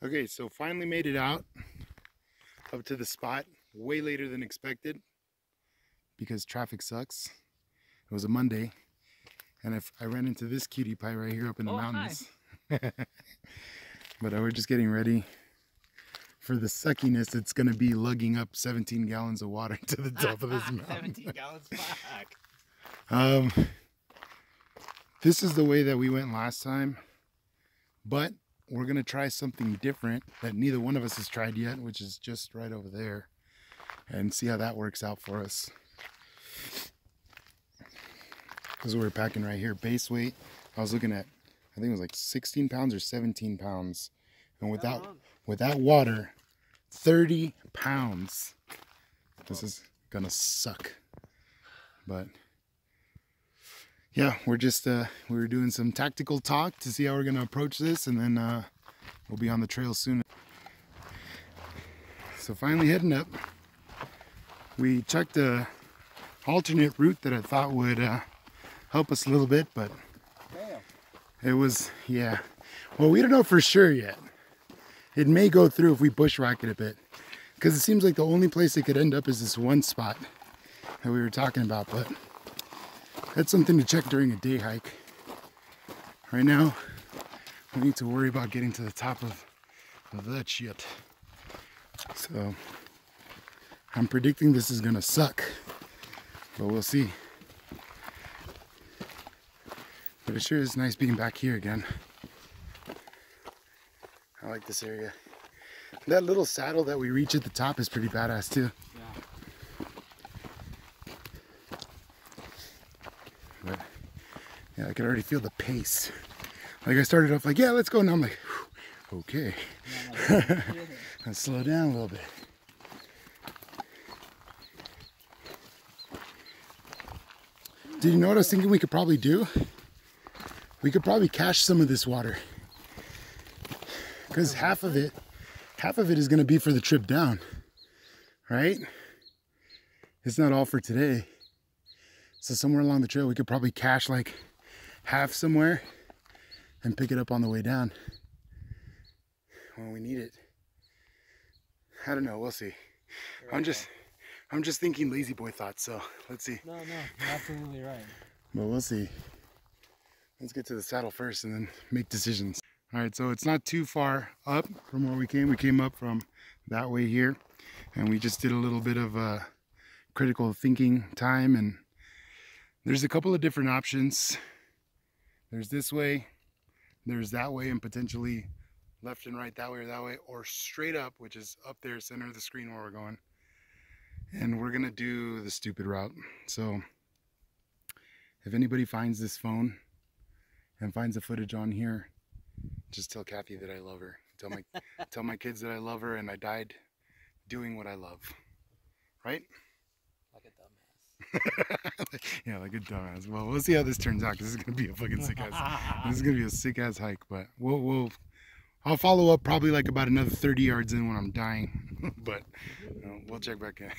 Okay, so finally made it out up to the spot, way later than expected because traffic sucks. It was a Monday, and if I ran into this cutie pie right here up in the mountains. But we're just getting ready for the suckiness. It's going to be lugging up 17 gallons of water to the top of this mountain. 17 gallons back. This is the way that we went last time, but we're going to try something different that neither one of us has tried yet, which is just right over there, and see how that works out for us. Because we're packing right here. Base weight, I was looking at, I think it was like 16 pounds or 17 pounds. And without water, 30 pounds. This is gonna suck. But yeah, we're just, we were doing some tactical talk to see how we're gonna approach this, and then we'll be on the trail soon. So finally heading up. We checked a alternate route that I thought would help us a little bit, but it was, yeah. Well, we don't know for sure yet. It may go through if we bushwhack it a bit, because it seems like the only place it could end up is this one spot that we were talking about, but that's something to check during a day hike. Right now, we need to worry about getting to the top of that shit. So, I'm predicting this is gonna suck, but we'll see. But it sure is nice being back here again. I like this area. That little saddle that we reach at the top is pretty badass too. But yeah, I could already feel the pace. Like I started off like, yeah, let's go. Now I'm like, okay. Let's slow down a little bit. Did you know what I was thinking we could probably do? We could probably cache some of this water, because half of it is going to be for the trip down, right? It's not all for today. So somewhere along the trail we could probably cache like half somewhere and pick it up on the way down when we need it. I don't know, we'll see. I'm just thinking lazy boy thoughts, so let's see. No, you're absolutely right. But we'll see. Let's get to the saddle first and then make decisions. All right, so it's not too far up from where we came. We came up from that way here, and we just did a little bit of critical thinking time, and there's a couple of different options. There's this way, there's that way, and potentially left and right, that way, or straight up, which is up there, center of the screen where we're going. And we're gonna do the stupid route. So if anybody finds this phone and finds the footage on here, just tell Kathy that I love her. Tell my kids that I love her, and I died doing what I love. Right? Like a dumbass. Yeah, like a dumbass. Well, we'll see how this turns out, because this is gonna be a fucking sick ass. This is gonna be a sick ass hike, but I'll follow up probably like about another 30 yards in when I'm dying. But we'll check back in.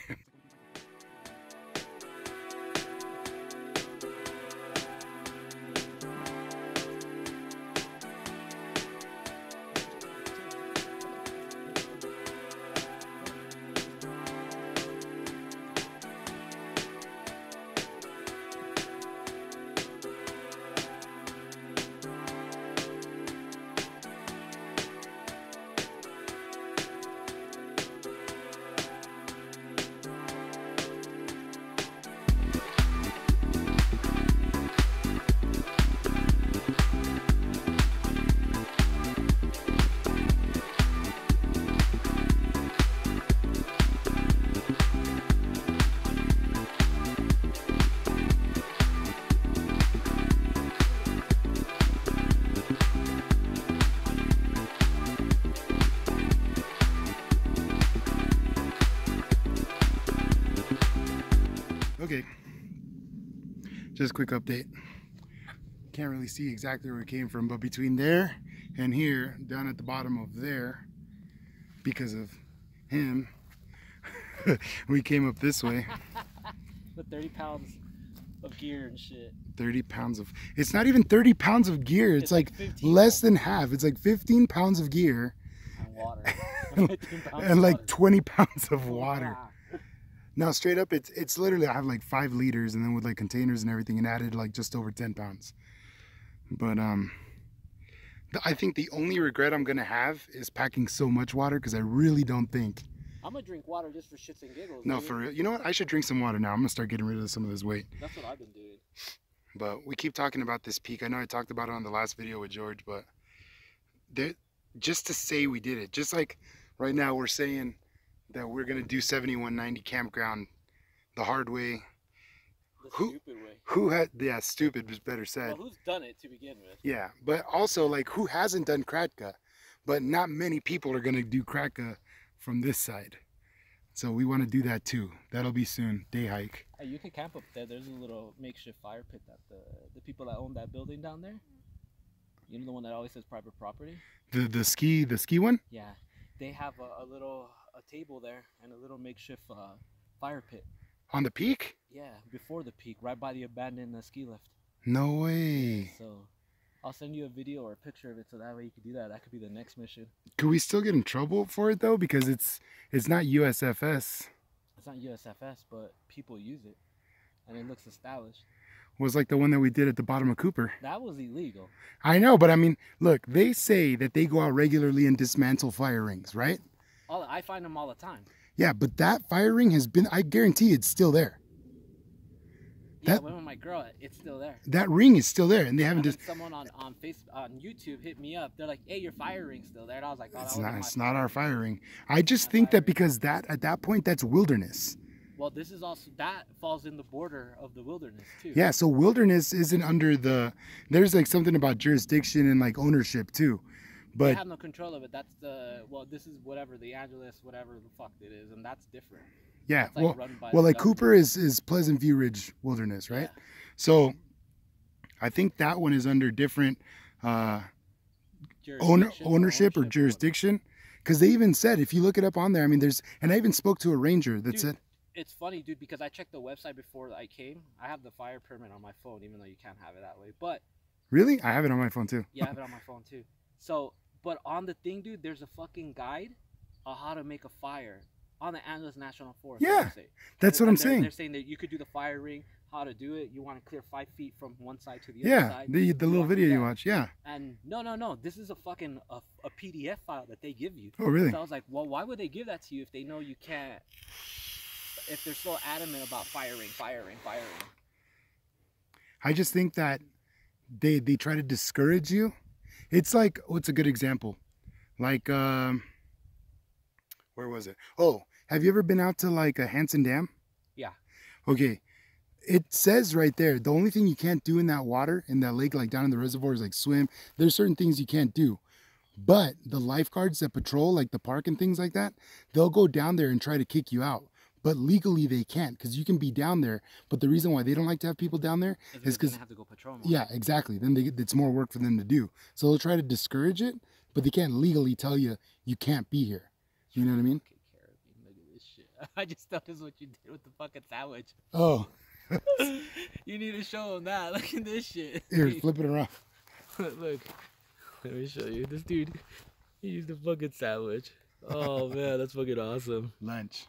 Okay, just a quick update. Can't really see exactly where we came from, but between there and here, down at the bottom of there, because of him, we came up this way. With 30 pounds of gear and shit. 30 pounds of, it's not even 30 pounds of gear. It's like less than half. It's like 15 pounds of gear 15 pounds and of like water. 20 pounds of water. Wow. Now straight up, it's literally, I have like 5 liters, and then with like containers and everything, and added like just over 10 pounds. But I think the only regret I'm gonna have is packing so much water, because I really don't think. I'm gonna drink water just for shits and giggles. No, dude. for real. You know what? I should drink some water now. I'm gonna start getting rid of some of this weight. That's what I've been doing. But we keep talking about this peak. I know I talked about it on the last video with George, but just to say we did it, just like right now we're saying that we're gonna do 7190 campground the hard way. The stupid way. Who had, yeah, stupid was better said. Well, who's done it to begin with? Yeah, but also like who hasn't done Kratka? But not many people are gonna do Kratka from this side. So we want to do that too. That'll be soon. Day hike. Hey, you can camp up there. There's a little makeshift fire pit that the people that own that building down there. You know the one that always says private property? The ski one? Yeah. They have a table there and a little makeshift fire pit. On the peak? Yeah, before the peak, right by the abandoned ski lift. No way. So I'll send you a video or a picture of it so that way you can do that. That could be the next mission. Could we still get in trouble for it though? Because it's not USFS. It's not USFS, but people use it. And it looks established. It was like the one that we did at the bottom of Cooper. That was illegal. I know, but I mean, look, they say that they go out regularly and dismantle fire rings, right? I find them all the time. Yeah, but that fire ring has been, I guarantee it's still there. Yeah, with my girl, it's still there. That ring is still there, and they haven't just. Someone on Facebook, on YouTube hit me up. They're like, "Hey, your fire ring's still there." And I was like, "Oh, It's not our fire ring." I just think that because at that point that's wilderness. Well, this is also, that falls in the border of the wilderness too. Yeah, so wilderness isn't under the. There's like something about jurisdiction and like ownership too, but they have no control of it. That's this is whatever the Angeles, whatever the fuck it is, and that's different. Yeah, like like Cooper is Pleasant View Ridge Wilderness, right? Yeah. So I think that one is under different ownership or jurisdiction, because they even said, if you look it up on there, I mean, and I even spoke to a ranger that said. It's funny, dude, because I checked the website before I came. I have the fire permit on my phone, even though you can't have it that way. But really, I have it on my phone too. Yeah, I have it on my phone too. So, but on the thing, dude, there's a fucking guide on how to make a fire on the Angeles National Forest. Yeah, that's what I'm saying. They're saying that you could do the fire ring, how to do it. You want to clear 5 feet from one side to the other side. Yeah, the little video you watch. Yeah. And no, this is a fucking a PDF file that they give you. Oh, really? So I was like, well, why would they give that to you if they know you can't? If they're so adamant about firing. I just think that they try to discourage you. It's like, what's a good example? Like, where was it? Oh, have you ever been out to like a Hanson Dam? Yeah. Okay. It says right there, the only thing you can't do in that water, in that lake, like down in the reservoir, is like swim. There's certain things you can't do. But the lifeguards that patrol like the park and things like that, they'll go down there and try to kick you out. But legally they can't, because you can be down there. But the reason why they don't like to have people down there is because they have to go patrol more. Yeah, exactly. Then it's more work for them to do. So they'll try to discourage it, but they can't legally tell you you can't be here. You know what I mean? Look at this shit. I just noticed what you did with the fucking sandwich. Oh. You need to show them that. Look at this shit. Here, flip it around. Look. Let me show you. This dude, he used a fucking sandwich. Oh man, that's fucking awesome.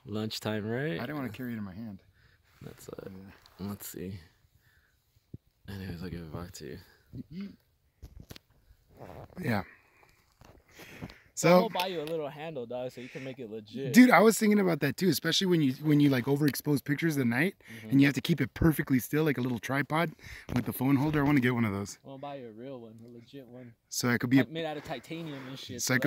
Lunchtime, right? I didn't want to carry it in my hand. That's let's see. Anyways, I'll give it back to you. Yeah. So I'll buy you a little handle, dog, so you can make it legit. Dude, I was thinking about that too, especially when you like overexpose pictures at night, and you have to keep it perfectly still, like a little tripod with the phone holder. I want to get one of those. I'll buy you a real one, a legit one. So I could be made out of titanium and shit. So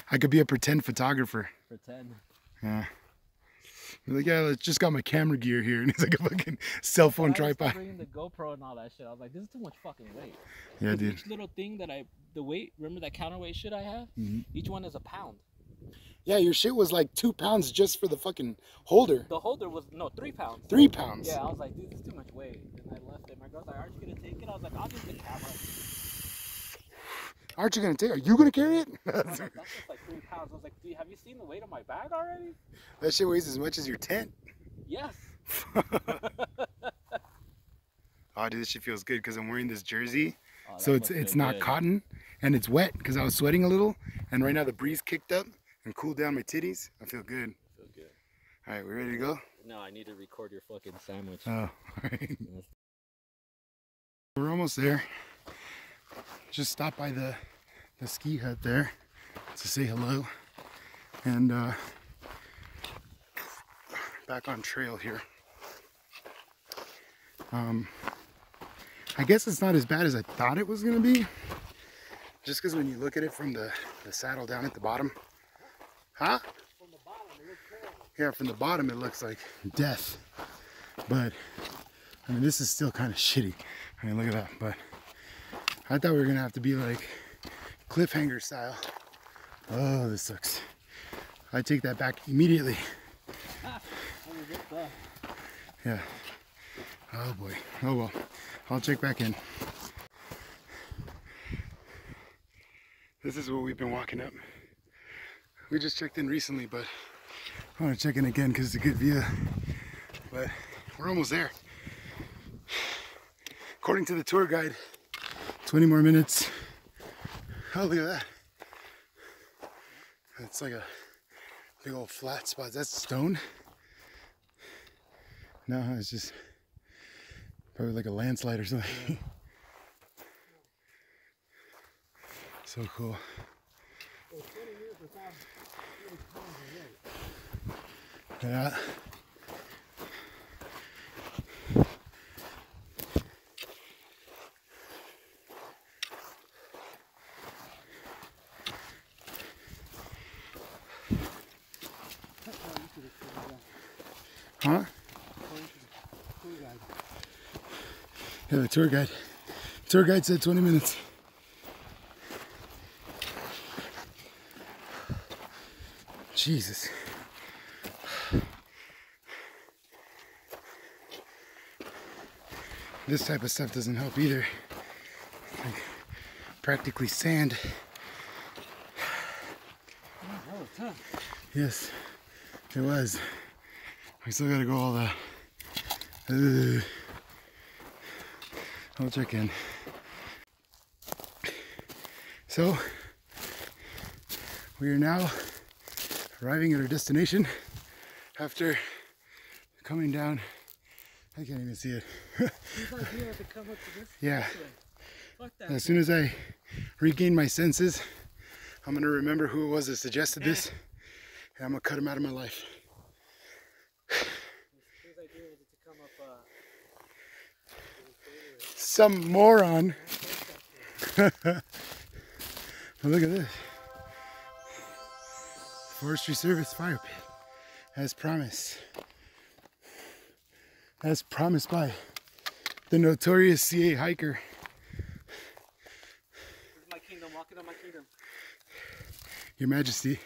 I could be a pretend photographer. Pretend. Yeah. You're like, yeah, I just got my camera gear here, and it's like a fucking cell phone tripod. I bringing the GoPro and all that shit. I was like, this is too much fucking weight. Yeah, dude. Each little thing that the weight, remember that counterweight shit I have? Each one is a pound. Yeah, your shit was like 2 pounds just for the fucking holder. The holder was, 3 pounds. 3 pounds? Yeah, I was like, dude, this is too much weight. And I left it. My girl's like, aren't you going to take it? I was like, I'll use the camera. Aren't you going to take it? Are you going to carry it? That's just like 3 pounds. I was like, dude, have you seen the weight of my bag already? That shit weighs as much as your tent. Yes. Oh, dude, this shit feels good because I'm wearing this jersey. So it's not cotton and it's wet because I was sweating a little. And right now the breeze kicked up. and cool down my titties, I feel good. I feel good. All right, we ready to go? No, I need to record your fucking sandwich. Oh, all right. We're almost there. Just stopped by the ski hut there to say hello. And back on trail here. I guess it's not as bad as I thought it was gonna be. Just because when you look at it from the saddle down at the bottom. Huh? From the bottom, it looks terrible. Yeah, from the bottom it looks like death. But, I mean, this is still kind of shitty. I mean, look at that. But I thought we were gonna have to be like cliffhanger style. Oh, this sucks. I take that back immediately. Yeah. Oh boy. Oh well. I'll check back in. This is what we've been walking up. We just checked in recently, but I want to check in again because it's a good view. But we're almost there. According to the tour guide, 20 more minutes. Oh, look at that. It's like a big old flat spot. That's stone. No, it's just probably like a landslide or something. So cool. Yeah. Huh? Yeah, the tour guide. Tour guide said 20 minutes. Jesus. This type of stuff doesn't help either. Like practically sand. That was tough. Yes, it was. We still gotta go all the. I'll check in. So, we are now arriving at our destination after coming down. I can't even see it. Yeah. As soon as I regain my senses, I'm gonna remember who it was that suggested this, and I'm gonna cut him out of my life. Some moron. But look at this. Forestry Service fire pit, as promised. As promised by the notorious CA hiker. This is my kingdom, walking on my kingdom. Your Majesty.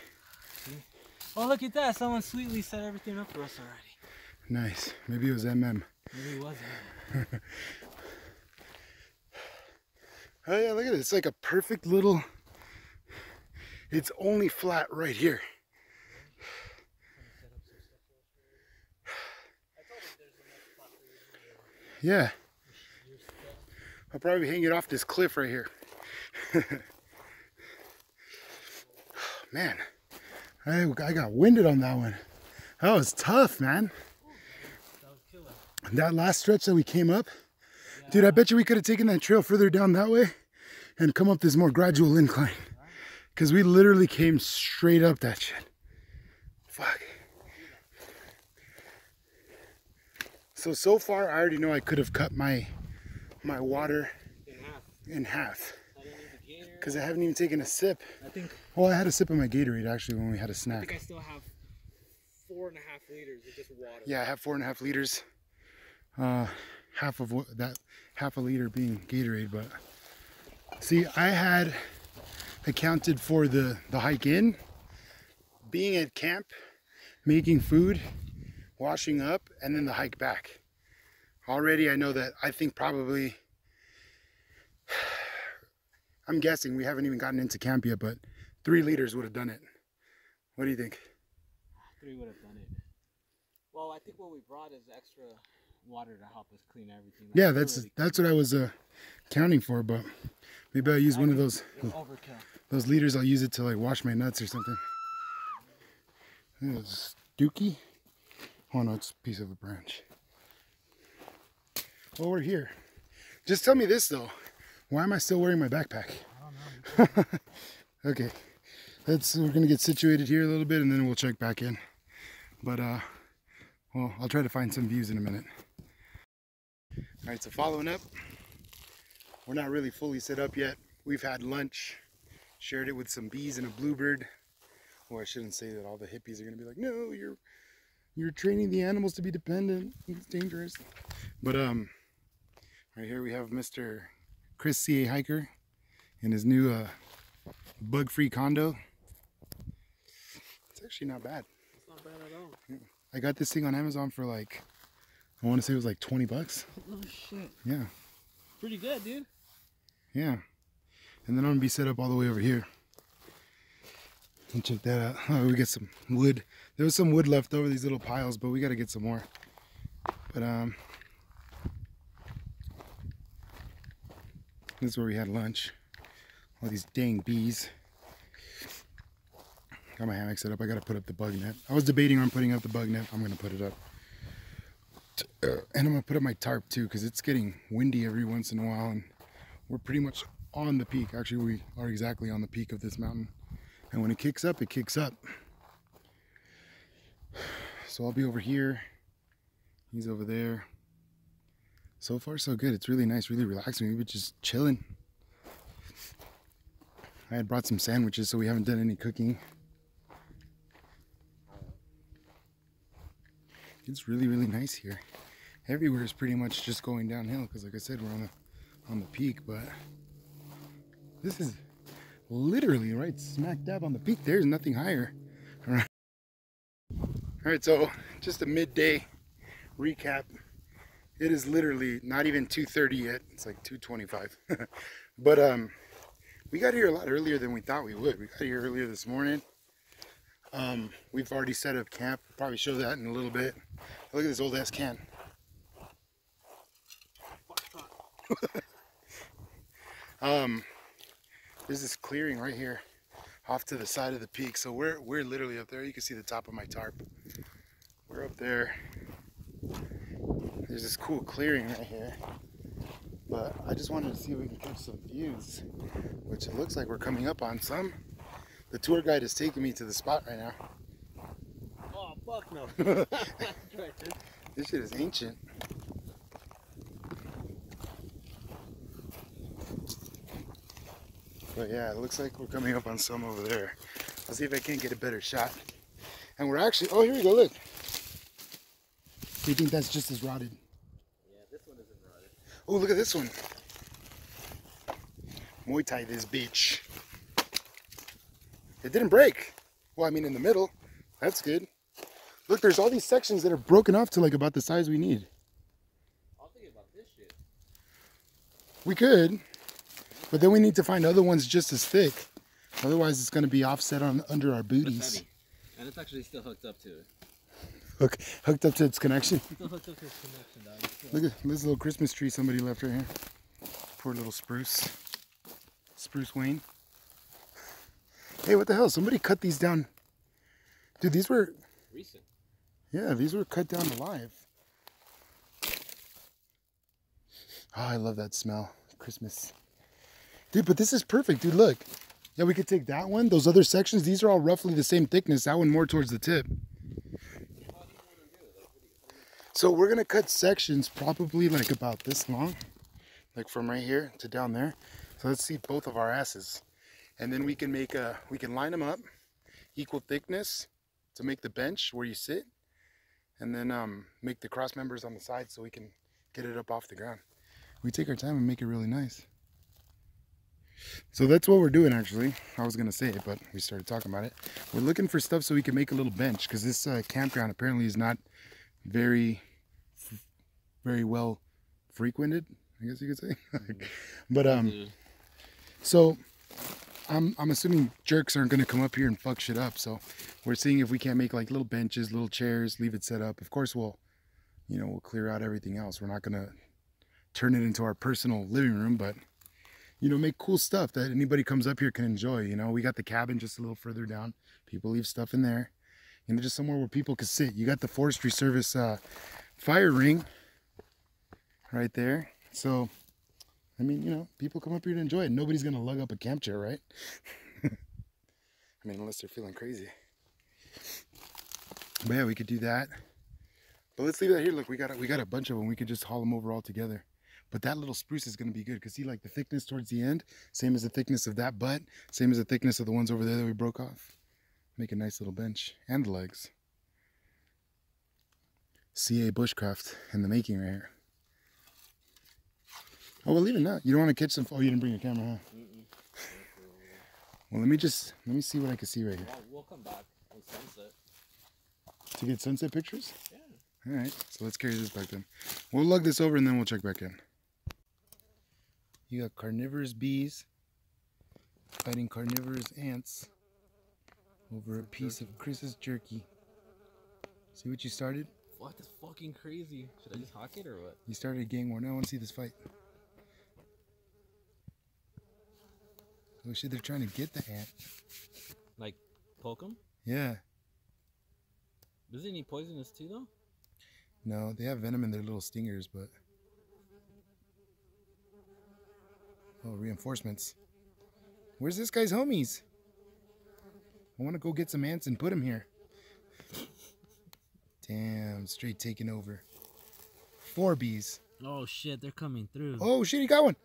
Oh, look at that. Someone sweetly set everything up for us already. Nice. Maybe it was MM. Maybe it was Oh yeah, look at it. It's like a perfect little... It's only flat right here. Yeah. I'll probably hang it off this cliff right here. Man, I got winded on that one. That was tough, man. That last stretch that we came up, dude, I bet you we could have taken that trail further down that way and come up this more gradual incline. Because we literally came straight up that shit. Fuck. So far, I already know I could have cut my water in half. Because I haven't even taken a sip. Well, I had a sip of my Gatorade actually when we had a snack. I think I still have 4.5 liters of just water. Yeah, I have 4.5 liters. Half of that, half a liter being Gatorade. But see, I had accounted for the hike in, being at camp, making food, washing up, and then the hike back. Already I know that I think probably, I'm guessing, we haven't even gotten into camp yet, but 3 liters would have done it. What do you think? 3 would have done it. Well, I think what we brought is extra water to help us clean everything. Yeah, that's what I was counting for, but maybe I'll use one of those liters. I'll use it to like wash my nuts or something. This dookie. Oh no, it's a piece of a branch. Well, we're here. Just tell me this though. Why am I still wearing my backpack? I don't know. Okay. We're gonna get situated here a little bit and then we'll check back in. But well, I'll try to find some views in a minute. All right, so following up, we're not really fully set up yet. We've had lunch, shared it with some bees and a bluebird. Or I shouldn't say that all the hippies are gonna be like, no, you're training the animals to be dependent. It's dangerous. But right here we have Mr. Chris CA Hiker in his new bug-free condo. It's actually not bad. It's not bad at all. Yeah. I got this thing on Amazon for like, I want to say it was like 20 bucks. Oh shit. Yeah. Pretty good, dude. Yeah. And then I'm gonna be set up all the way over here. And check that out. Oh, we get some wood. There was some wood left over these little piles, but we got to get some more. But this is where we had lunch. All these dang bees. Got my hammock set up. I got to put up the bug net. I was debating on putting up the bug net. I'm going to put it up. And I'm going to put up my tarp too, because it's getting windy every once in a while. And we're pretty much on the peak. Actually, we are exactly on the peak of this mountain. And when it kicks up, it kicks up. So I'll be over here. He's over there. So far, so good. It's really nice, really relaxing. We were just chilling. I had brought some sandwiches, so we haven't done any cooking. It's really, really nice here. Everywhere is pretty much just going downhill because, like I said, we're on the peak. But this is literally right smack dab on the peak. There's nothing higher. All right, so just a midday recap. It is literally not even 2:30 yet. It's like 2:25. But we got here a lot earlier than we thought we would. We got here earlier this morning. We've already set up camp. Probably show that in a little bit. Look at this old ass can. There's this clearing right here off to the side of the peak. So we're literally up there. You can see the top of my tarp. We're up there. There's this cool clearing right here. But I just wanted to see if we can catch some views, which it looks like we're coming up on some. The tour guide is taking me to the spot right now. Oh, fuck no. This shit is ancient. But yeah, it looks like we're coming up on some over there. I'll see if I can't get a better shot. And we're actually, oh, here we go, look. Do you think that's just as rotted? Yeah, this one isn't rotted. Oh, look at this one. Muay Thai this bitch. It didn't break. Well, I mean in the middle. That's good. Look, there's all these sections that are broken off to like about the size we need. I'll think about this shit. We could. But then we need to find other ones just as thick. Otherwise, it's going to be offset under our booties. It's heavy. And it's actually still hooked up to it. Hooked up to its connection. Still hooked up to its connection, dog. Look at this little Christmas tree somebody left right here. Poor little spruce. Spruce Wayne. Hey, what the hell? Somebody cut these down. Dude, these were... recent. Yeah, these were cut down alive. Oh, I love that smell. Christmas. Dude, but this is perfect, dude, look. Yeah, we could take that one. Those other sections, these are all roughly the same thickness. That one more towards the tip. So we're going to cut sections probably like about this long. Like from right here to down there. So let's see both of our asses. And then we can we can line them up. Equal thickness to make the bench where you sit. And then make the cross members on the side so we can get it up off the ground. We take our time and make it really nice. So that's what we're doing actually. I was going to say it, but we started talking about it. We're looking for stuff so we can make a little bench because this campground apparently is not very well frequented, I guess you could say. But so I'm assuming jerks aren't going to come up here and fuck shit up. So we're seeing if we can't make like little benches, little chairs, leave it set up. Of course we'll clear out everything else. We're not going to turn it into our personal living room, but make cool stuff that anybody comes up here can enjoy. We got the cabin just a little further down. People leave stuff in there. You know, just somewhere where people could sit. You got the Forestry Service fire ring right there. So, I mean, you know, people come up here to enjoy it. Nobody's going to lug up a camp chair, right? I mean, unless they're feeling crazy. But yeah, we could do that. But let's leave that here. Look, we got a bunch of them. We could just haul them over all together. But that little spruce is going to be good because see, like the thickness towards the end, same as the thickness of that butt, same as the thickness of the ones over there that we broke off. Make a nice little bench and the legs. CA bushcraft in the making right here. Oh, well, even now, you don't want to catch some. Oh, you didn't bring your camera, huh? Well, let me see what I can see right here. We'll come back on sunset. To get sunset pictures? Yeah. All right, so let's carry this back then. We'll lug this over and then we'll check back in. You got carnivorous bees fighting carnivorous ants over a piece of Chris's jerky. See what you started? What? That's fucking crazy. Should I just hawk it or what? You started a gang war. Now I want to see this fight. Oh shit, they're trying to get the ant. Like, poke him? Yeah. Isn't he poisonous too, though? No, they have venom in their little stingers, but... Oh, reinforcements. Where's this guy's homies? I want to go get some ants and put them here. Damn, straight taking over. 4 bees. Oh shit, they're coming through. Oh shit, he got one.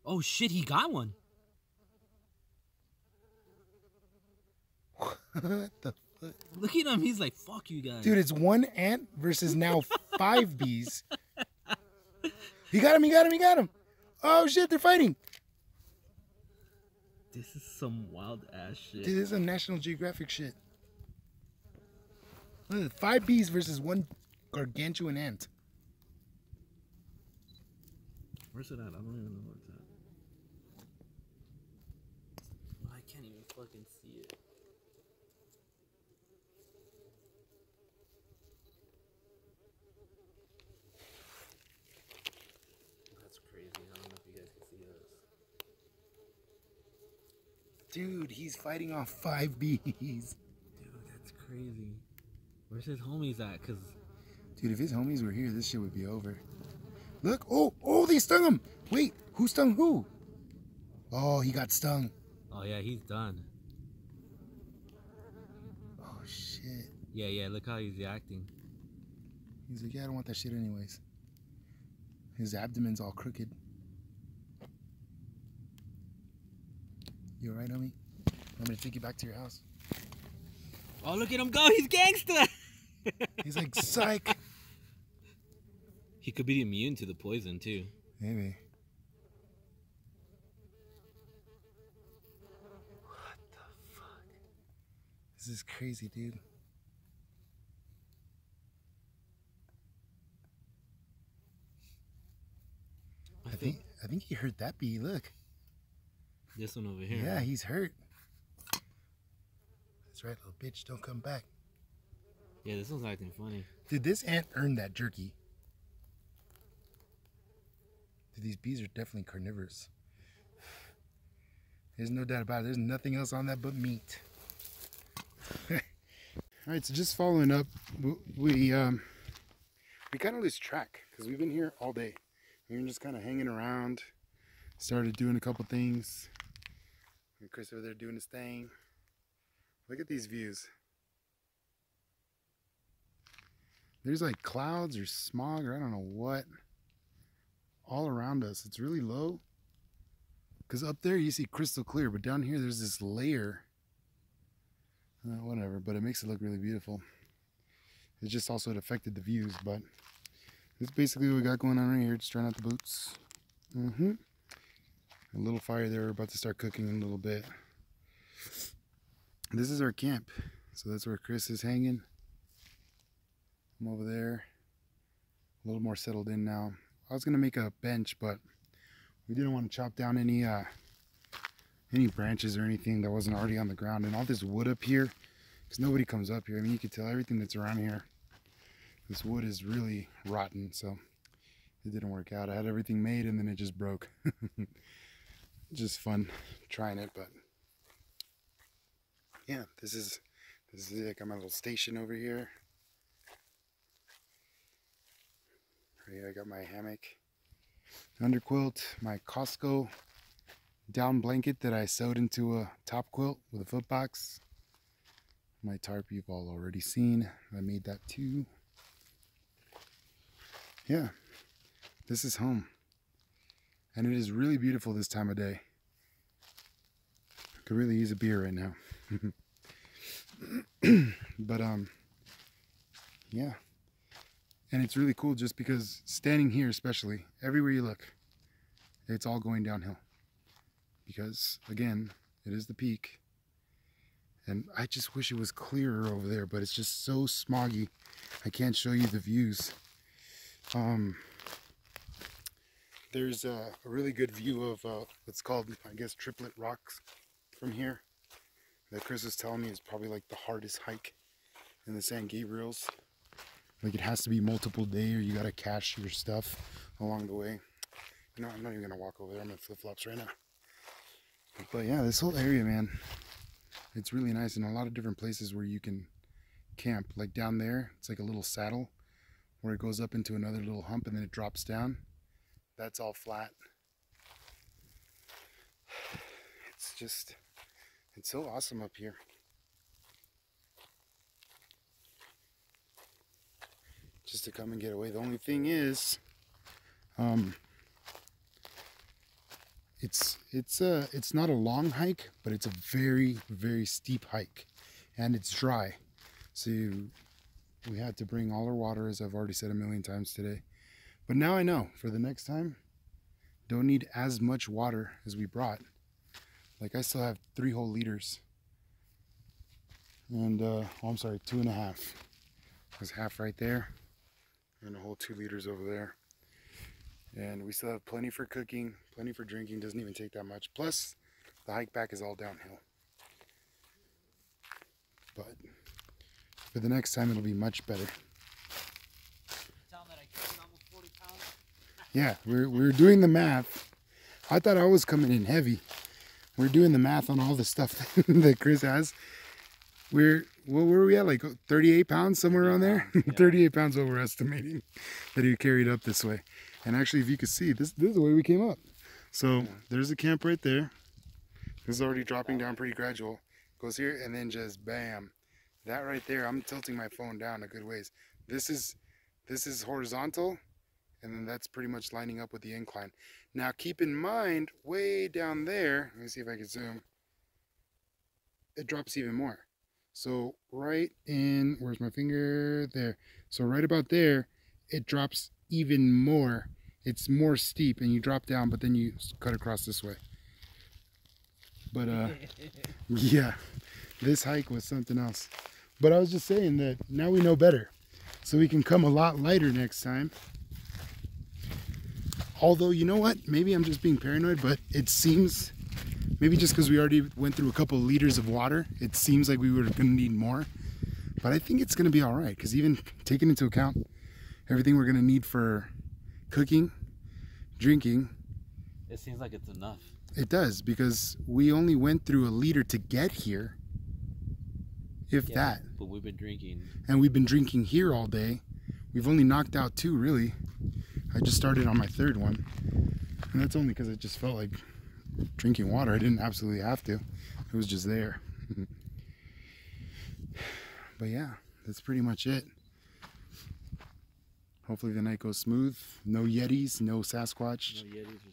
Oh shit, he got one. What the fuck? Look at him, he's like, fuck you guys. Dude, it's 1 ant versus now 5 bees. He got him, he got him, he got him. Oh shit, they're fighting. This is some wild ass shit. Dude, this is some National Geographic shit. Look at 5 bees versus 1 gargantuan ant. Where's it at? I don't even know where it's at. I can't even fucking see it. That's crazy. I don't know if you guys can see us. Dude, he's fighting off 5 bees. Dude, that's crazy. Where's his homies at? Cause dude, if his homies were here, this shit would be over. Look, oh, they stung him. Wait, who stung who? Oh, he got stung. oh yeah, he's done. Oh shit. Yeah, look how he's reacting. He's like, yeah, I don't want that shit anyways. His abdomen's all crooked. You alright, homie? I'm gonna take you back to your house. Oh, look at him go! He's gangsta! He's like, psych. He could be immune to the poison, too. Maybe. What the fuck? This is crazy, dude. I think he hurt that bee. Look. This one over here. Yeah, he's hurt. That's right, little bitch. Don't come back. Yeah, this one's acting funny. Dude, this ant earned that jerky. Dude, these bees are definitely carnivorous. There's no doubt about it. There's nothing else on that but meat. Alright, so just following up, we kind of lose track because we've been here all day. We were just kind of hanging around, started doing a couple things. And Chris over there doing his thing. Look at these views. There's like clouds or smog or I don't know what all around us. It's really low because up there you see crystal clear, but down here there's this layer. Whatever, but it makes it look really beautiful. It's just also it affected the views, but this is basically what we got going on right here. Just trying out the boots. A little fire there. We're about to start cooking in a little bit. This is our camp. So that's where Chris is hanging. I'm over there. A little more settled in now. I was going to make a bench, but we didn't want to chop down any branches or anything that wasn't already on the ground. And all this wood up here, because nobody comes up here. I mean, you can tell everything that's around here. This wood is really rotten, so it didn't work out. I had everything made and then it just broke. Just fun trying it, but yeah, this is This is it. I got my little station over here. Right here I got my hammock, underquilt, my Costco down blanket that I sewed into a top quilt with a foot box. My tarp you've all already seen. I made that too. Yeah, this is home. And it is really beautiful this time of day. I could really use a beer right now. But yeah. And it's really cool just because standing here especially, everywhere you look, it's all going downhill. Because again, it is the peak. And I just wish it was clearer over there, but it's just so smoggy. I can't show you the views. There's a really good view of what's called, I guess, Triplet Rocks from here. That Chris was telling me is probably like the hardest hike in the San Gabriels. Like it has to be multiple day or you gotta cache your stuff along the way. No, I'm not even gonna walk over there. I'm in flip-flops right now. But yeah, this whole area, man, it's really nice, and a lot of different places where you can camp. Like down there, it's like a little saddle where it goes up into another little hump and then it drops down. That's all flat. It's so awesome up here. Just to come and get away. The only thing is, it's not a long hike, but it's a very, very steep hike, and it's dry. So we had to bring all our water, as I've already said a million times today. But now I know for the next time, don't need as much water as we brought. Like I still have 3 whole liters, and I'm sorry, 2.5. There's half right there, and a whole 2 liters over there. And we still have plenty for cooking, plenty for drinking. Doesn't even take that much. Plus, the hike back is all downhill. But for the next time, it'll be much better. Yeah, we're doing the math. I thought I was coming in heavy. We're doing the math on all the stuff that Chris has. What were we at? Like 38 pounds, somewhere around there? Yeah. 38 pounds what we're estimating that he carried up this way. And actually, if you could see, this is the way we came up. So there's a camp right there. This is already dropping down pretty gradual. Goes here and then just bam. That right there, I'm tilting my phone down a good ways. This is horizontal, and then that's pretty much lining up with the incline. Now keep in mind, way down there, let me see if I can zoom, it drops even more. So right in, where's my finger? There. So right about there, it drops even more. It's more steep, and you drop down, but then you cut across this way. But yeah, this hike was something else. But I was just saying that now we know better, so we can come a lot lighter next time. Although, you know what? Maybe I'm just being paranoid, but it seems, maybe just because we already went through a couple of liters of water, it seems like we were going to need more. But I think it's going to be all right, because even taking into account everything we're going to need for cooking, drinking, it seems like it's enough. It does, because we only went through a liter to get here, if that. But we've been drinking. And we've been drinking here all day. We've only knocked out 2, really. I just started on my 3rd one. And that's only because I just felt like drinking water. I didn't absolutely have to. It was just there. But yeah, that's pretty much it. Hopefully the night goes smooth. No Yetis, no Sasquatch.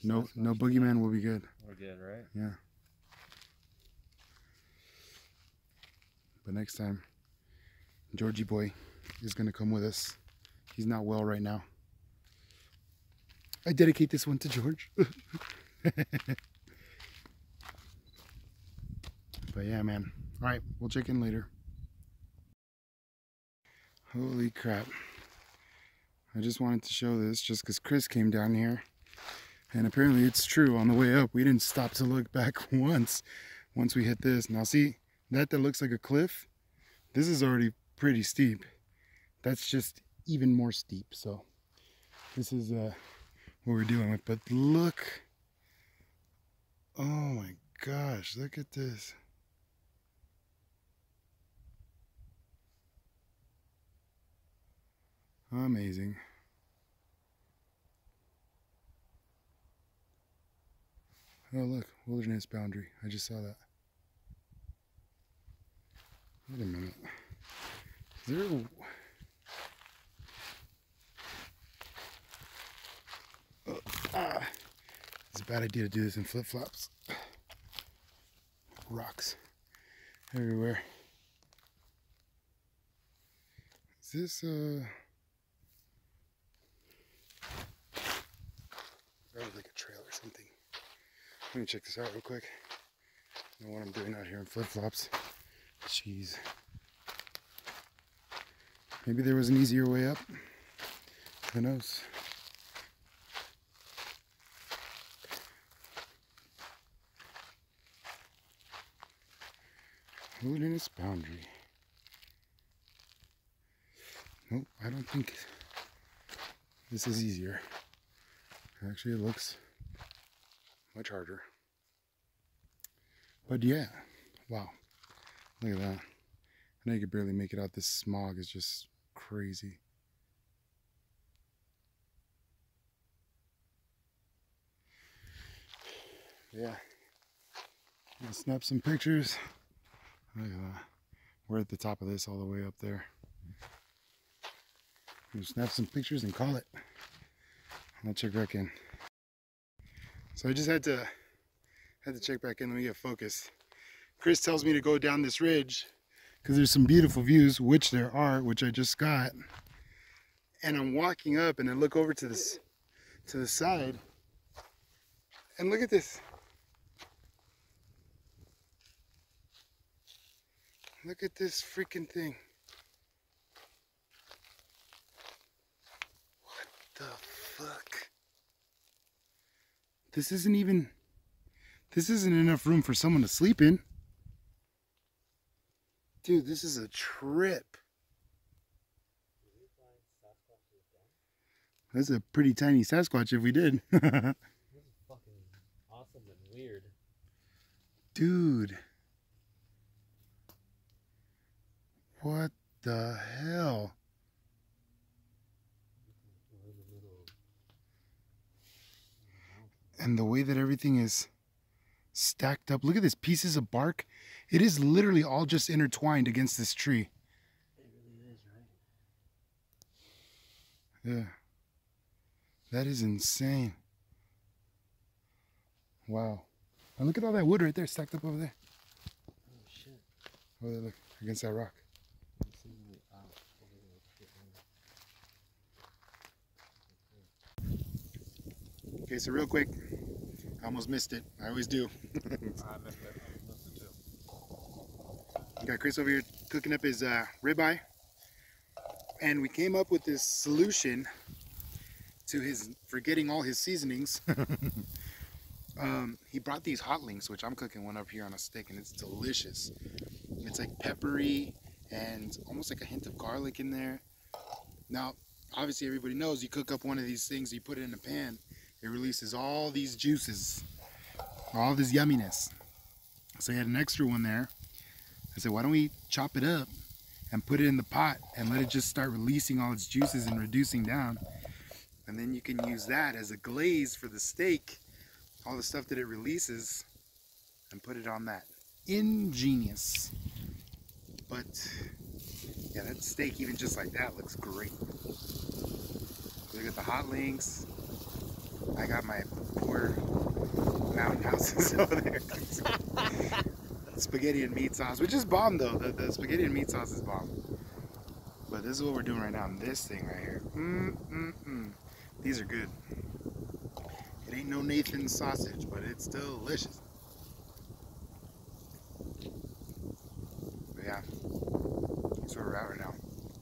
No Yetis or no boogeyman. Will be good. We're good, right? Yeah. But next time, Georgie boy is going to come with us. He's not well right now. I dedicate this one to George. But yeah, man. All right, we'll check in later. Holy crap. I just wanted to show this just because Chris came down here. And apparently it's true. On the way up, we didn't stop to look back once we hit this. Now see, that looks like a cliff. This is already pretty steep. That's just even more steep. So this is what we're dealing with. But look. Oh my gosh, look at this. Amazing. Oh look, wilderness boundary. I just saw that. Wait a minute. Is there a... It's a bad idea to do this in flip-flops. Rocks everywhere. Is this probably like a trail or something. Let me check this out real quick. I don't know what I'm doing out here in flip-flops. Jeez. Maybe there was an easier way up. Who knows? Wilderness boundary. Nope, I don't think this is easier. Actually, it looks much harder. But yeah, wow, look at that. I know you could barely make it out. This smog is just crazy. Yeah, I'll snap some pictures. Look at that. We're at the top of this all the way up there. We'll snap some pictures and call it. I'll check back in. So I just had to check back in. Let me get focused. Chris tells me to go down this ridge because there's some beautiful views, which there are, which I just got. And I'm walking up and I look over to the side and look at this. Look at this freaking thing. What the fuck? This isn't enough room for someone to sleep in. Dude, this is a trip. That's a pretty tiny Sasquatch if we did. This is fucking awesome and weird. Dude. What the hell? And the way that everything is stacked up. Look at this, pieces of bark. It is literally all just intertwined against this tree. It really is, right? Yeah. That is insane. Wow. And look at all that wood right there stacked up over there. Oh shit. Oh, there, look, against that rock. Okay, so real quick, I almost missed it. I always do. I missed it. I missed it too. Got Chris over here cooking up his ribeye. And we came up with this solution to his forgetting all his seasonings. He brought these hot links, which I'm cooking one up here on a stick, and it's delicious. It's like peppery and almost like a hint of garlic in there. Now, obviously everybody knows you cook up one of these things, you put it in a pan, it releases all these juices, all this yumminess. So I had an extra one there. I said, why don't we chop it up and put it in the pot and let it just start releasing all its juices and reducing down. And then you can use that as a glaze for the steak, all the stuff that it releases, and put it on that. Ingenious. But yeah, that steak, even just like that, looks great. Look at the hot links. I got my poor mountain houses over there. Spaghetti and meat sauce, which is bomb though. The spaghetti and meat sauce is bomb. But this is what we're doing right now. This thing right here. These are good. It ain't no Nathan's sausage, but it's delicious. But yeah, that's where we're at right now.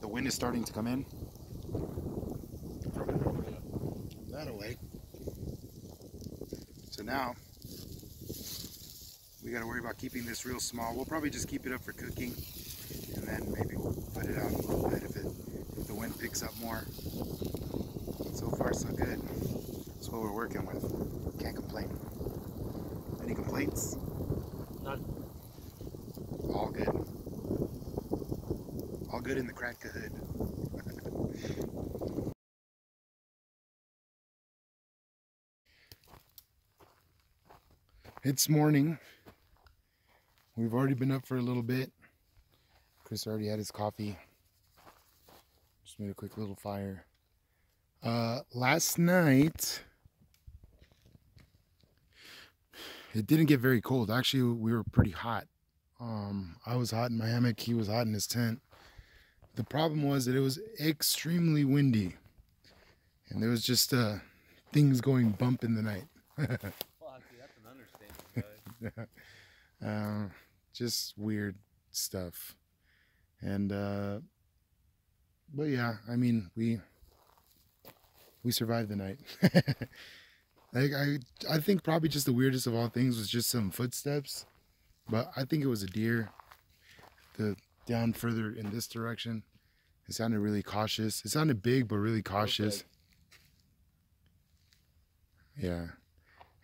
The wind is starting to come in from that away. So now we got to worry about keeping this real small. We'll probably just keep it up for cooking, and then maybe we'll put it out a little bit if the wind picks up more. So far, so good. That's what we're working with. Can't complain. Any complaints? None. All good. All good in the crack hood. It's morning. We've already been up for a little bit. Chris already had his coffee. Just made a quick little fire. Last night, it didn't get very cold. Actually, we were pretty hot. I was hot in my hammock. He was hot in his tent. The problem was that it was extremely windy. And there was just things going bump in the night. Fuck, dude, that's an understatement, guys. Just weird stuff. And but yeah, I mean, we survived the night. Like I think probably just the weirdest of all things was just some footsteps, but I think it was a deer. Down further in this direction, it sounded really cautious. It sounded big, but really cautious. Okay. Yeah,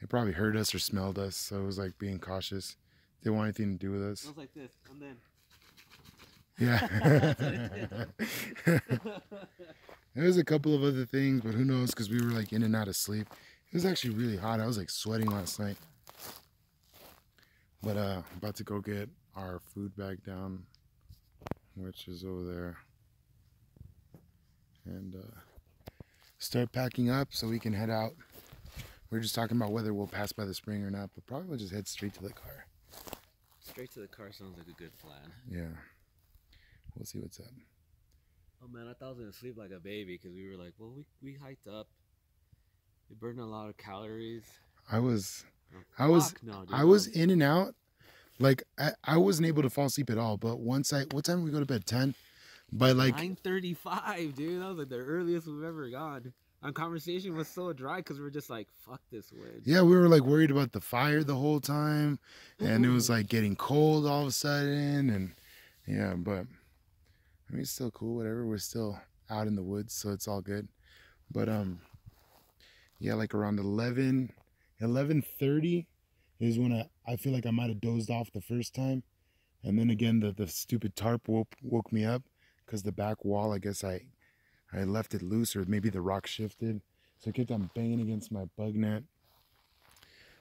it probably heard us or smelled us, so it was like being cautious. Didn't want anything to do with us. It smells like this, and then. Yeah. There was a couple of other things, but who knows, because we were like in and out of sleep. It was actually really hot. I was like sweating last night. But I'm about to go get our food bag down, which is over there. And start packing up so we can head out. We're just talking about whether we'll pass by the spring or not, but probably we'll just head straight to the car. Straight to the car sounds like a good plan. Yeah. We'll see what's up. Oh man, I thought I was gonna sleep like a baby because we were like, well, we hiked up. We burned a lot of calories. I was in and out. Like I wasn't able to fall asleep at all. But what time did we go to bed? 10. By like 9:35, dude. That was like the earliest we've ever gone. Our conversation was so dry because we were just like, fuck this wind. Yeah, we were like worried about the fire the whole time, and it was like getting cold all of a sudden, and yeah, but I mean it's still cool. Whatever, we're still out in the woods, so it's all good. But yeah, like around 11:30 is when I feel like I might have dozed off the first time, and then again the stupid tarp woke me up because the back wall, I guess I left it loose, or maybe the rock shifted, so I kept on banging against my bug net.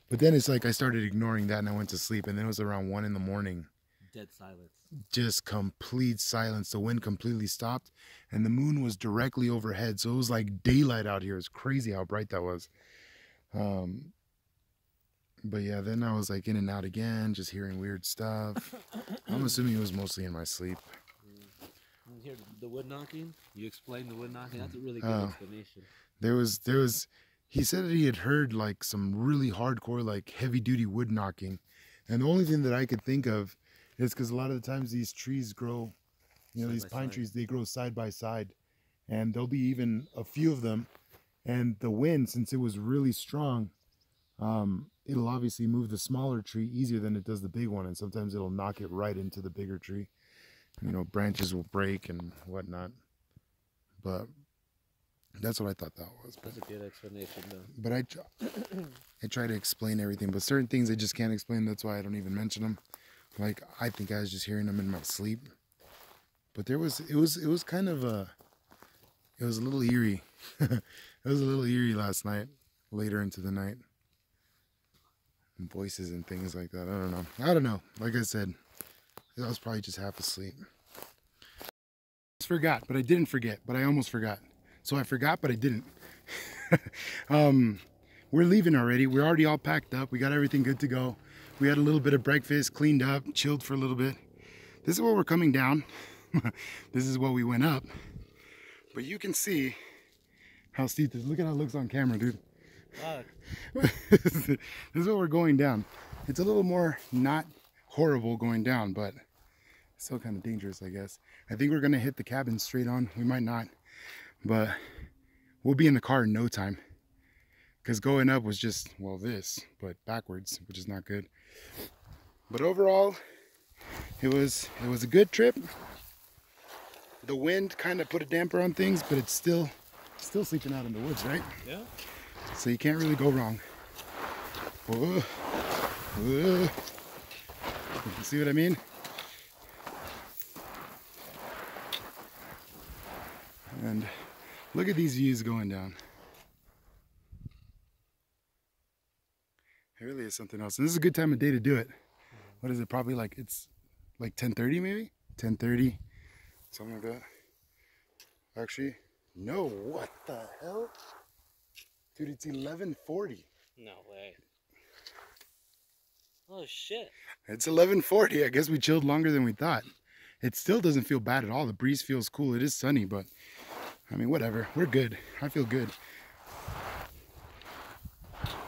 But then it's like I started ignoring that and I went to sleep, and then it was around 1 in the morning. Dead silence. Just complete silence. The wind completely stopped, and the moon was directly overhead, so it was like daylight out here. It was crazy how bright that was. But yeah, then I was like in and out again, just hearing weird stuff. I'm assuming it was mostly in my sleep. You hear the wood knocking? You explained the wood knocking? That's a really good explanation. There was, he said that he had heard like some really hardcore, like heavy duty wood knocking. And the only thing that I could think of is because a lot of the times these trees grow, you know, these pine trees, they grow side by side. And there'll be even a few of them. And the wind, since it was really strong, it'll obviously move the smaller tree easier than it does the big one. And sometimes it'll knock it right into the bigger tree. You know, branches will break and whatnot. But that's what I thought that was. That's a good explanation, though. But I try to explain everything, but certain things I just can't explain. That's why I don't even mention them. Like I think I was just hearing them in my sleep. But it was kind of it was a little eerie. It was a little eerie last night, later into the night. And voices and things like that. I don't know. Like I said, I was probably just half asleep. I forgot, but I didn't forget, but I almost forgot. So I forgot, but I didn't. We're leaving already. We're already all packed up. We got everything good to go. We had a little bit of breakfast, cleaned up, chilled for a little bit. This is where we're coming down. This is what we went up. But you can see how steep this is. Look at how it looks on camera, dude. This is what we're going down. It's a little more not horrible going down, but still kind of dangerous, I guess. I think we're gonna hit the cabin straight on. We might not, but we'll be in the car in no time, because going up was just, well, this, but backwards, which is not good. But overall, it was a good trip. The wind kind of put a damper on things, but it's still sleeping out in the woods, right? Yeah. So you can't really go wrong. Whoa. Whoa. You see what I mean? And look at these views going down. It really is something else. And this is a good time of day to do it. What is it? Probably like, it's like 10:30 maybe? 10:30, something like that. Actually, no, what the hell? Dude, it's 11:40. No way. Oh shit. It's 11:40. I guess we chilled longer than we thought. It still doesn't feel bad at all. The breeze feels cool. It is sunny, but I mean, whatever. We're good. I feel good.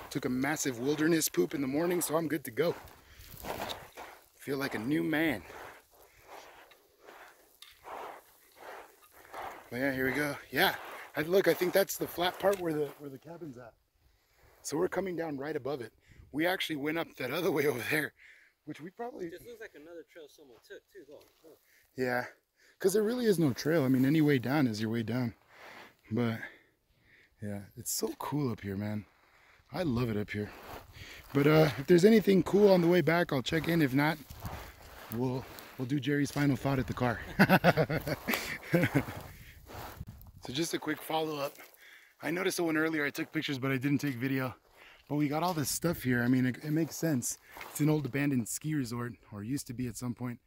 Took a massive wilderness poop in the morning, so I'm good to go. Feel like a new man. But yeah, here we go. Yeah, look, I think that's the flat part where the cabin's at. So we're coming down right above it. We actually went up that other way over there, which we probably... This looks like another trail someone took too, though. Yeah, because there really is no trail. I mean, any way down is your way down. But yeah, it's so cool up here, man. I love it up here. But if there's anything cool on the way back, I'll check in. If not, we'll do Jerry's final thought at the car. So just a quick follow-up. I noticed the one earlier, I took pictures, but I didn't take video. But we got all this stuff here. I mean, it makes sense. It's an old abandoned ski resort, or used to be at some point.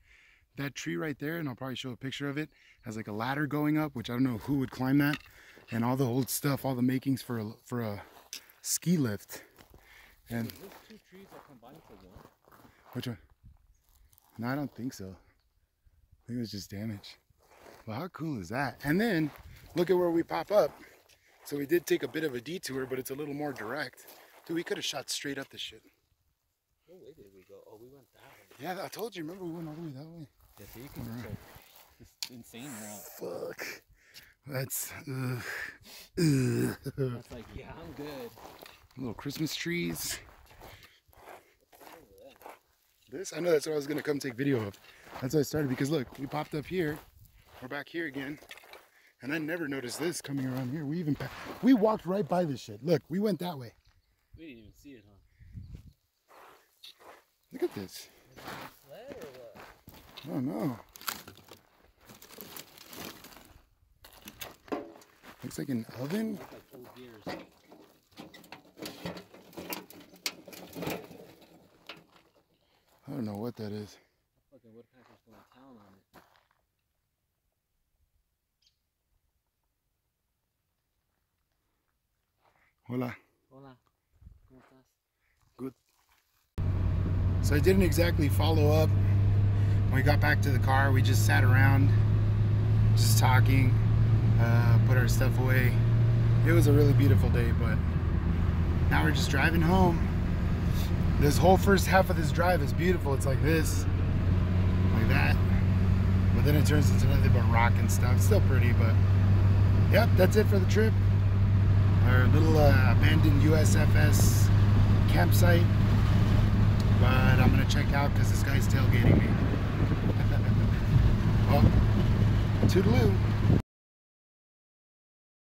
That tree right there, and I'll probably show a picture of it, has like a ladder going up, which I don't know who would climb that. And all the old stuff, all the makings for a ski lift. And those two trees are combined for one. Which one? No, I don't think so. I think it was just damage. Well, how cool is that? And then look at where we pop up. So we did take a bit of a detour, but it's a little more direct. Dude, we could have shot straight up this shit. What way did we go? Oh, we went that way. Yeah, I told you. Remember, we went all the way that way. Yeah, so you can just go this insane route. Fuck. That's That's like, yeah, I'm good. Little Christmas trees. This, I know that's what I was gonna come take video of. That's why I started, because look, we popped up here. We're back here again. And I never noticed this coming around here. We walked right by this shit. Look, we went that way. We didn't even see it, huh? Look at this. Is it a sled or what? I don't know. Looks like an oven. Looks like old gears. I don't know what that is. Fucking woodpecker's going to town on it. Hola. Hola. ¿Cómo estás? Good. So I didn't exactly follow up. When we got back to the car, we just sat around, just talking, put our stuff away. It was a really beautiful day, but now we're just driving home. This whole first half of this drive is beautiful. It's like this, like that. But then it turns into nothing but rock and stuff. It's still pretty, but yep, that's it for the trip. Our little abandoned USFS campsite. But I'm gonna check out because this guy's tailgating me. Well, toodaloo.